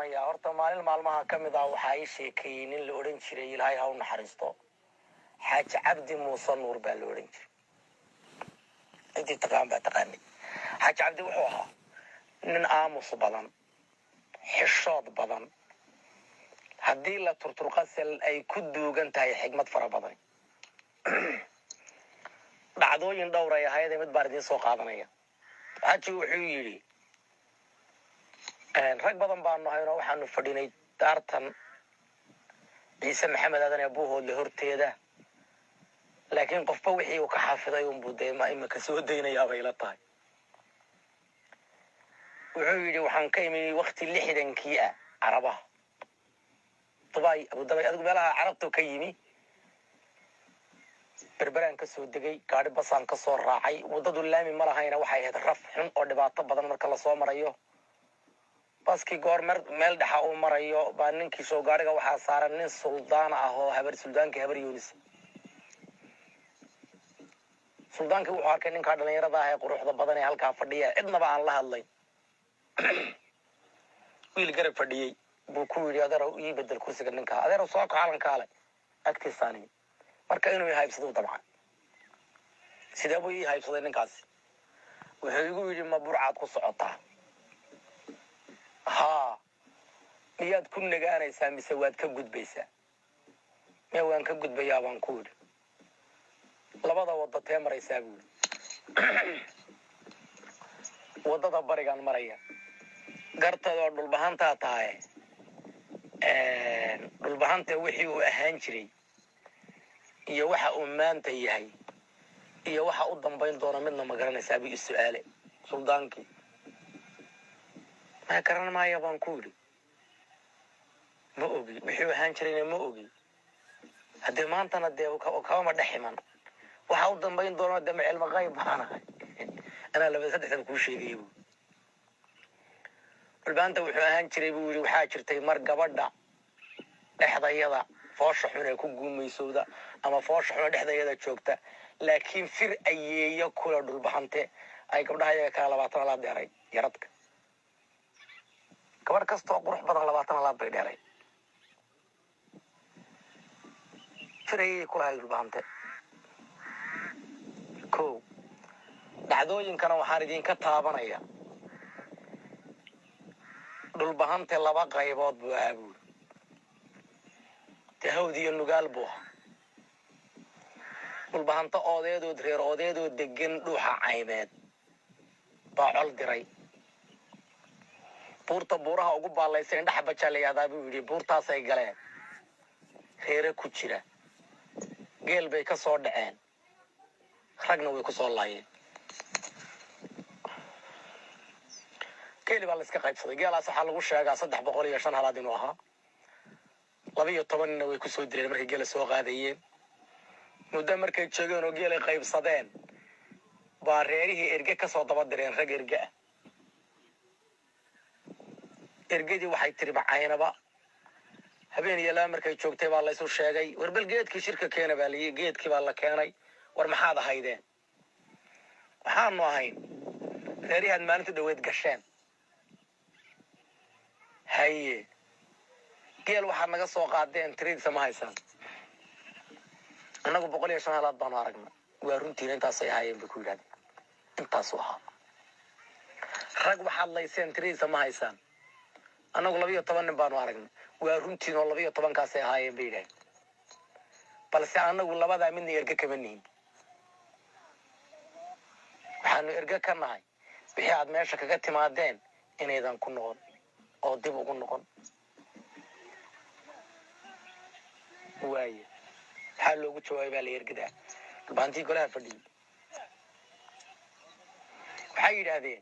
salaamayaa horta maalin maalmaha ka mid ah waxaa ii sheekeeyey nin la odhan jiray ilaahay ha u naxariisto xaaji cabdi muuse nuur baa la odhan jiray intii taqaan baa taqaanay xaaji cabdi wuxuu ahaa nin aamus badan xishood badan haddii la turturqasal ay ku duugan tahay xigmad fara badan dhacdooyin dhowr ay ahayd mid baan idiin soo qaadanaya xaaji wuxuu yidhi rag badan baanu hayno waxaanu fadhinay daartan ciise maxamed aadan ee buuhoodle horteeda laakiin qofba wixii uu ka xafiday unbuu dee ma imika soo daynayaa bay la tahay wuxuu yidhi waxaan ka imi wakti 60kii ah carabaha dubay abudabay adigu meelaha carabtu ka yimi berberaan ka soo degay gaadhi basaan ka soo raacay waddadu laami ma lahayna waxay ahayd raf xun oo dhibaato badan marka lasoo marayo baskii goor meel dhexa uu marayo baa ninkii soo gaadhiga waxaa saaran nin suldaan ah oo suldaankii habar yunis suldaankii wuxuu arkay ninkaa dhallinyarada ah ee quruxda badan ee halkaa fadhiya cidnaba aan la hadlayn wiil garab fadhiyey buu ku yidhi adeerow ii bedel kursiga ninkaa adeerow soo kaco calankaale agtiisaani marka inuu ii haybsaduu dabcan sidee buu ii haybsaday ninkaasi wuxuu igu yidhi ma burcaad ku socotaa haa miyaad ku nagaanaysaa mise waad ka gudbaysaa mee waan ka gudbayaa baan ku yidhi labada waddo tee maraysaa buu yidhi waddada barigaan maraya gartadoo dhulbahantaa tahay dhulbahanta wixii uu ahaan jiray iyo waxa uu maanta yahay iyo waxa u dambayn doona midna ma garanaysaa buu is-su'aale suldaankii ma garan maayo baan ku yidhi ma ogi wixii uu ahaan jirayna ma ogi haddee maantana dee kabama dhex iman waxa u dambayn doona dee ma cilmo qayb baanahay anaa labada saddexdan kuu sheegaya buu dhulbahanta wuxuu ahaan jiray buu yidhi waxaa jirtay mar gabadha dhexdayada foosha xun ee ku guumaysowda ama foosha xun ee dhexdayada joogta laakiin fir ayeeyo kula dhulbahante ay gabdhaha iyaga kala 20 alaad dheeray yaradka gabadh kastoo qurux badan 20 alaad bay dheeray fir ayeeyo kulahay dhulbahante kow dhacdooyinkana waxaan idinka taabanaya dhulbahante 2 qaybood buu ahaa buuri tahawd iyo nugaal buu ahaa dhulbahante oodeedood reer oodeedood degan dhuuxa caymeed baa col diray buurta buuraha ugu baallaysa indhaxa bajaa la yihahdaa buu yidhi buurtaasay galeen reere ku jira geel bay ka soo dhaceen ragna way ku soo laayeen geeli baa la iska qaybsaday geelaas waxaa lagu sheegaa 305 halaad inuu ahaa 12 way ku soo direen markay geela soo qaadayeen muddo markay joogeen oo geelay qaybsadeen baa reerihii erge ka soo daba direen rag erge ah ergadii waxay tiri bacaynaba habeen iyo laba markay joogtay baa la isu sheegay warbal geedkii shirka keena baa la geedkii baa la keenay war maxaad ahaydeen waxaanu ahayn reerihii aad maalinta dhaweed gasheen haye geel waxaad naga soo qaadeen tiriidsa ma haysaan annagu 105 halaad baanu aragnay waa runtiina intaasay ahaayeen bay ku yidhahdeen intaasuu ahaa rag waxaad layseen tiriidsa ma haysaan annagu 12 nin baanu aragnay waa runtiin oo 12kaasay ahaayeen bay yidhahdeen balse annagu labadaa midna erge kama nihin waxaanu erge ka nahay wixii aad meesha kaga timaadeen inaydan ku noqon oo dib ugu noqon waaye maxaa loogu jawaabay baa la ergadaa dhulbahantii golaha fadhiyey waxay yidhaahdeen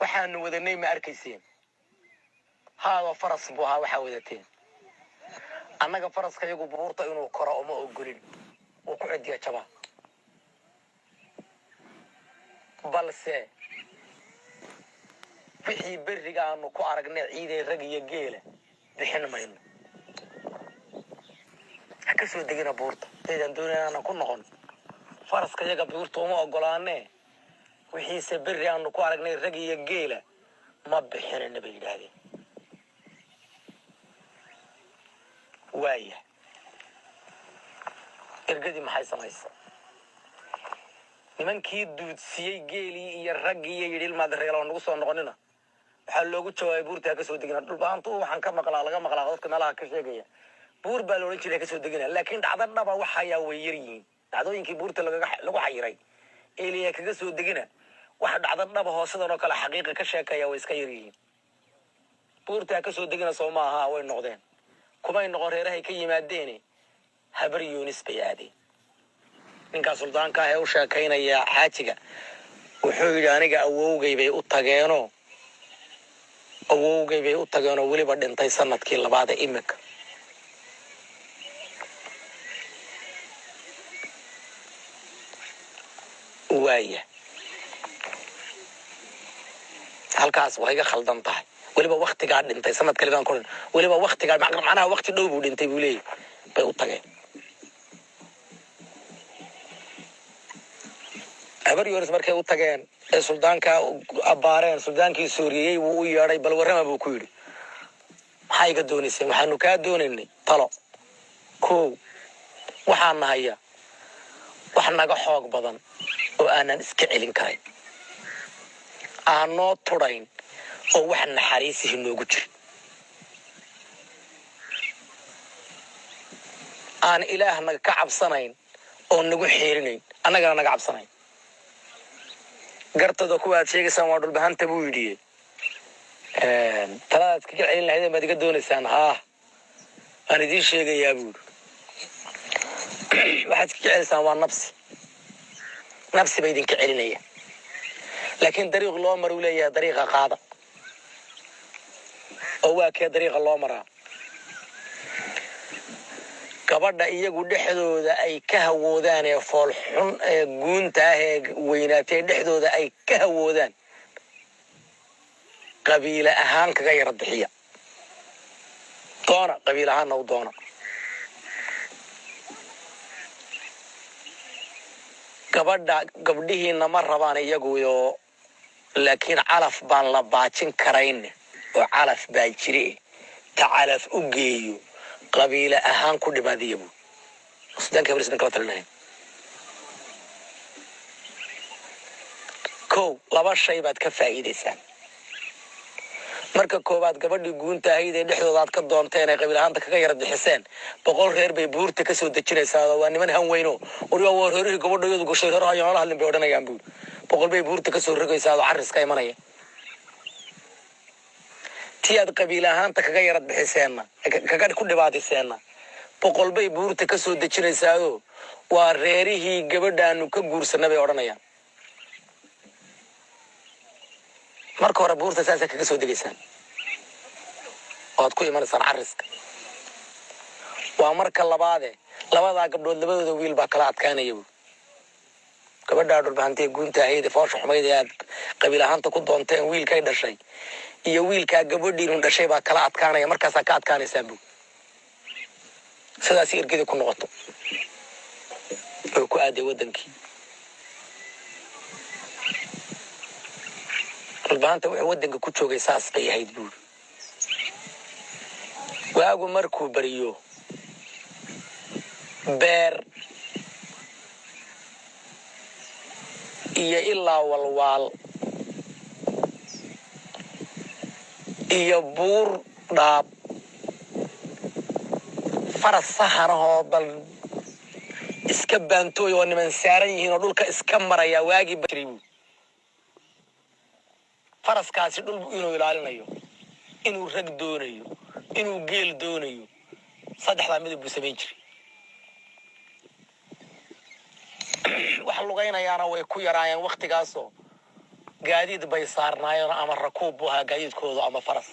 waxaanu wadanay ma arkayseen haadoo faras buu ahaa waxaa wadateen annaga faraska iyagu buurta inuu koro uma ogolin wuu ku cidiya jabaa balse wixii berriga aanu ku aragnay ciiday rag iyo geela bixin mayno ha ka soo degina buurta eedaan doonayna aanan ku noqon faraska iyaga buurta uma ogolaanee wixiise berri aanu ku aragnay rag iyo geela ma bixinayna bay yidhaahdeen وايه ergadii maxay samaysaa nimankii duudsiyey geelii iyo raggii iyo yidhi ilmaad reelo nagu soo noqonina waxaa loogu jawaabay buurta ka soo degina dhulbaantu waxaan ka maqlaa laga maqlaa dadka meelaha ka sheegaya buur baa loolan jiray ka soo degina laakiin dhacdo dhaba waxa ayaa way yar yihiin dhacdooyinkii buurta lagu xayiray eeliya kaga soo degina waxa dhacdo dhaba hoosadan oo kale xaqiiqa ka sheekaya way iska yar yihiin buurta ka soo degina soo maaha way noqdeen kumay noqon reerahay ka yimaadeen habar yunis bay aadeen ninka suldaanka ah ee u sheekaynaya xaajiga wuxuu yidhi aniga awowgay bay u tageenoo weliba dhintay sanadkii labaad ee imika waaya halkaas way iga khaldan tahay weliba waqtigaa dhintay sanadka liban ku weliba waqtigaa macnaha waqti dhow buu dhintay buu leeyahay bay u tageen habar yunis markay u tageen ee suldaanka abbaareen suldaankii sooriyey wuu u yeedhay bal warrama buu ku yidhi maxaa iga doonayseen waxaanu kaa doonaynay talo kow waxaan nahaya wax naga xoog badan oo aanan iska celin karayn aanoo tudhayn oo wax naxariisihi noogu jirin aan ilaah naga ka cabsanayn oo nagu xeerinayn annagana naga cabsanayn gartada kuwaad sheegaysaan waa dhulbahanta buu yidhi taladaad kaga celin lahaydeen baad iga doonaysaan haa waan idiin sheegayaa buu yidhi waxaad kaga celisaan waa nafsi ba idinka celinaya laakiin dariiq loo mara uu leeyahay dariiqa qaada oo waa kee dariiqa loo maraa gabadha iyagu dhexdooda ay ka hawoodaan ee fool xun ee guunta ah ee weynaatay dhexdooda ay ka hawoodaan qabiile ahaan kaga yara bixiya doona qabiil ahaanna u doona gabdhihiina ma rabaan iyaguyo laakiin calaf baan la baajin karayn oo calaf baa jire ta calaf u geeyo qabiile ahaan ku dhimaadiya buu sudaanka barisan kala talinayn kow laba shay baad ka faa'iidaysaan marka koobaad gabadhii guunta ahayd ee dhexdooda aad ka doonteen ee qabiil ahaanta kaga yara bixiseen 100 reer bay buurta ka soo dejinaysaa waa niman han weyno uriga waa reerihii gabadhoodu gashay reer ayaa la hadlin bay odhanayaan buu 100 bay buurta ka soo rogaysaa oo carris ka imanaya tiyaad qabiil ahaanta kaga yara bixiseenna kaga ku dhibaatayseena 100 bay buurta ka soo dejinaysaa waa reerihii gabadhaanu ka guursanay bay odhanayaan marka hore buurta saasa kaga soo degaysaan ood ku imanaysan carriska waa marka labaade labada gabdhood labadooda wiil baa kala adkaanaya gabadha dhulbahantay guunta ahayd foosho xumayd aad qabiil ahaanta ku doonteen wiilkay dhashay iyo wiilka gabadhiinu dhashay baa kala adkaanaya markaas ka adkaanaysan buu sidaas irgida ku noqoto oo ku aaday wadankii dhulbahanta wuxuu wadanka ku joogay saas bay ahayd buu waagu markuu bariyo beer iyo ilaa walwaal iyo buur dhaab faras sahanahoo bal iska baantooy oo niman saaran yihiin oo dhulka iska maraya waagii bariyu faraskaasi dhul inuu ilaalinayo inuu rag doonayo inuu geel doonayo saddexda midab buu sameyn jiray wax lugaynayaana way ku yaraayeen waqtigaasoo gaadiid bay saarnaayeen ama rakuub buu ahaa gaadiidkooda ama faras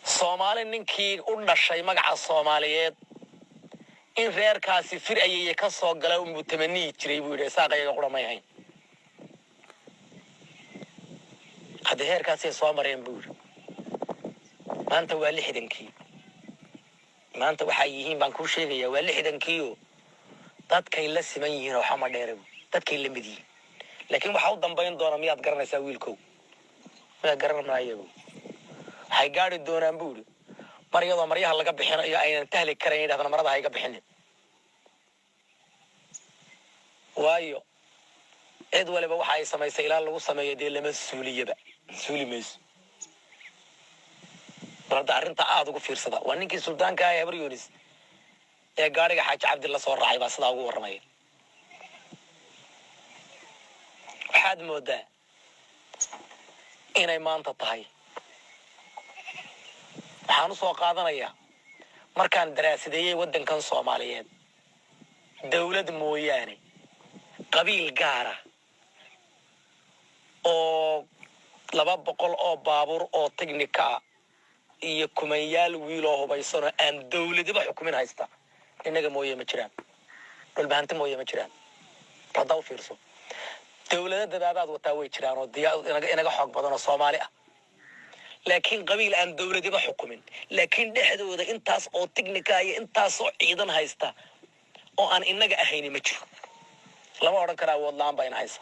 Soomaali ninkii u dhashay magaca Soomaaliyeed in reerkaasi fir ayay ka soo galay uu tamaniyi jiray buu yiri saaqayga quramay ahayn hada heerkaasi soo mareen buu maanta waa 60kii maanta waxa yihiin baan ku sheegaya waa 60kii dadkay la siman yihiin oo xama dheeray dadkay la mid yihiin laakiin waxa u dambeyn doona miyaad garanaysaa wiilkow ma garanaynayo waxay gaari doonaan buuri mar iyadoo maryaha laga bixinayo aynan tahli karayn yidhahdana marada hayga bixinin waayo cid waliba waxa ay samaysay ilaa lagu sameeyo dee lama suuliyaba suuli mayso balda arrinta aad ugu fiirsada waa ninkii suldaanka ah habar yunis ee gaariga xaaji cabdi la soo raacay baa sidaa ugu warramaya waxaad moodaa inay maanta tahay waxaan u soo qaadanayaa markaan daraasadeeyey waddankan Soomaaliyeed dawlad mooyaane qabiil gaara oo 200 oo baabuur oo teknika iyo kumanyaal wiil oo hubaysan aan dawladba xukumin haysta inaga mooyee ma jiraan dhulbaanta mooyee ma jiraan radaw fiirso dawladda dabaad wataa way jiraan oo inaga xoog badan oo Soomaali ah laakiin qabiil aan dawladba xukumin laakiin dhexdooda intaas oo teknika iyo intaas oo ciidan haysta oo aan inaga ahayn ma jiro lama oran karaa wadlaan bayna haysa